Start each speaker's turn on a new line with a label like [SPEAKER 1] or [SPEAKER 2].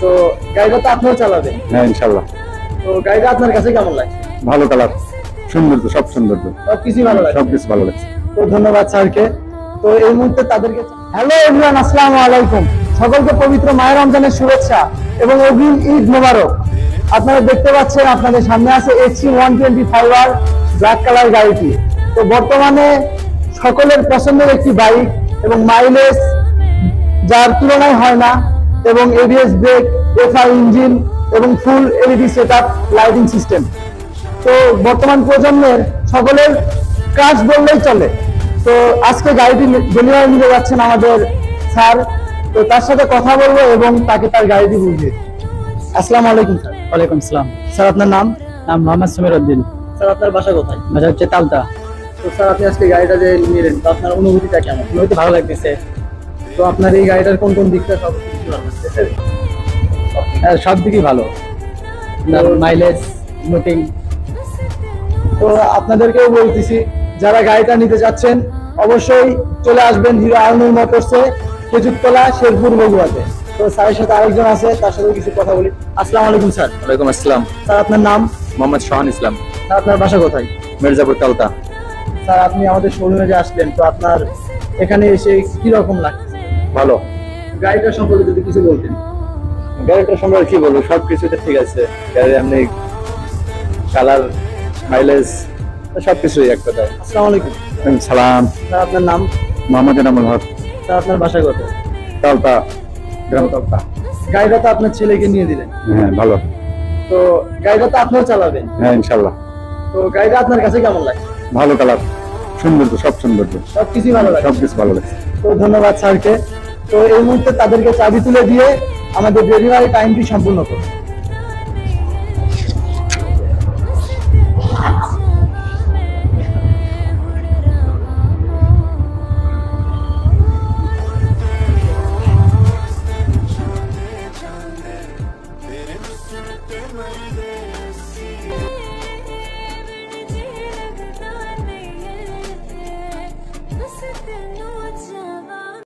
[SPEAKER 1] তো গাড়িটা তো আপনিও চালাবেন?
[SPEAKER 2] হ্যাঁ ইনশাআল্লাহ।
[SPEAKER 1] তো গাড়িটা আপনার কাছে কেমন লাগছে?
[SPEAKER 2] ভালো কালার, সৌন্দর্য, সব সৌন্দর্য,
[SPEAKER 1] সবকিছুই ভালো লাগছে।
[SPEAKER 2] সবকিছু ভালো লাগছে।
[SPEAKER 1] তো ধন্যবাদ স্যারকে। তো এই মুহূর্তে তাদেরকে হ্যালো এভরিওয়ান, আসসালামু আলাইকুম। সকলকে পবিত্র মাহে রমজানের শুভেচ্ছা এবং অগ্রিম ঈদ মোবারক। আপনারা দেখতে পাচ্ছেন আপনাদের সামনে আছে HC125R ব্ল্যাক কালার গাড়িটি। তো বর্তমানে সকলের পছন্দের একটি বাইক এবং মাইলেজ যার তুলনায় হয় না, এবং ABS ব্রেক, FI ইঞ্জিন এবং ফুল LED সেটআপ লাইটিং সিস্টেম। তো বর্তমান প্রজন্মের সকলের কাজ বললেই চলে। তো আজকে গাড়িটি ডেলিভারি নিতে যাচ্ছেন আমাদের স্যার। তো তার সাথে কথা বলবো এবং তাকে তার গাড়িটি বুঝিয়ে। আসসালামু আলাইকুম স্যার।
[SPEAKER 3] ওয়ালাইকুম সালাম।
[SPEAKER 1] স্যার আপনার নাম?
[SPEAKER 3] নাম মোহাম্মদ সমীর উদ্দিন।
[SPEAKER 1] স্যার আপনার বাসা কোথায়?
[SPEAKER 3] বাসা হচ্ছে তালতা।
[SPEAKER 1] তো স্যার আপনি আজকে গাড়িটা যে নিলেন, তো আপনার অনুভূতিটা কেমন?
[SPEAKER 3] অনুভূতি ভালো লাগতেছে।
[SPEAKER 1] তো আপনার এই গাড়িটার কোন কোন দিকটা সব কিছু ভালো লাগতেছে?
[SPEAKER 3] সব দিকই ভালো, মাইলেজ, লুকিং।
[SPEAKER 1] তো আপনাদেরকেও বলতেছি, যারা গাড়িটা নিতে যাচ্ছেন অবশ্যই চলে আসবেন হিরো আলনুর মোটরসে, খেজুরতলা, শেরপুর, বগুড়াতে। তো স্যারের সাথে আরেকজন আছে, তার সাথে কিছু কথা বলি। আসসালামু আলাইকুম স্যার।
[SPEAKER 2] ওয়ালাইকুম আসসালাম।
[SPEAKER 1] স্যার আপনার নাম?
[SPEAKER 2] মোহাম্মদ শাহান ইসলাম,
[SPEAKER 1] স্যার আপনার বাসা কোথায়?
[SPEAKER 2] মির্জাপুর তালতা।
[SPEAKER 1] স্যার আপনি আমাদের শোরুমে যে আসলেন, তো আপনার এখানে এসে কি রকম লাগছে?
[SPEAKER 2] ভালো।
[SPEAKER 1] গাড়িটার সম্পর্কে যদি কিছু বলতেন।
[SPEAKER 2] গাড়িটার সম্পর্কে কি বলবো, সবকিছুতে ঠিক আছে। গাড়ির এমনি কালার, মাইলেজ, সবকিছুই এক কথায়।
[SPEAKER 1] আসসালামু আলাইকুম।
[SPEAKER 2] সালাম।
[SPEAKER 1] স্যার আপনার নাম?
[SPEAKER 2] মোহাম্মদ এনামুল হক,
[SPEAKER 1] স্যার আপনার বাসা কোথায়?
[SPEAKER 2] তালতা, গ্রাম তালতা।
[SPEAKER 1] গাড়িটা তো আপনার ছেলেকে নিয়ে দিলেন,
[SPEAKER 2] হ্যাঁ ভালো।
[SPEAKER 1] তো গাড়িটা তো আপনিও চালাবেন।
[SPEAKER 2] হ্যাঁ ইনশাআল্লাহ।
[SPEAKER 1] তো গাড়িটা আপনার কাছে কেমন লাগছে?
[SPEAKER 2] ভালো কালার, সৌন্দর্য, সব সৌন্দর্য,
[SPEAKER 1] সবকিছুই ভালো লাগছে।
[SPEAKER 2] সবকিছু ভালো লাগছে।
[SPEAKER 1] তো ধন্যবাদ স্যারকে। তো এই মুহূর্তে তাদেরকে চাবি তুলে দিয়ে আমাদের ডেলিভারি টাইমটি সম্পূর্ণ করুন।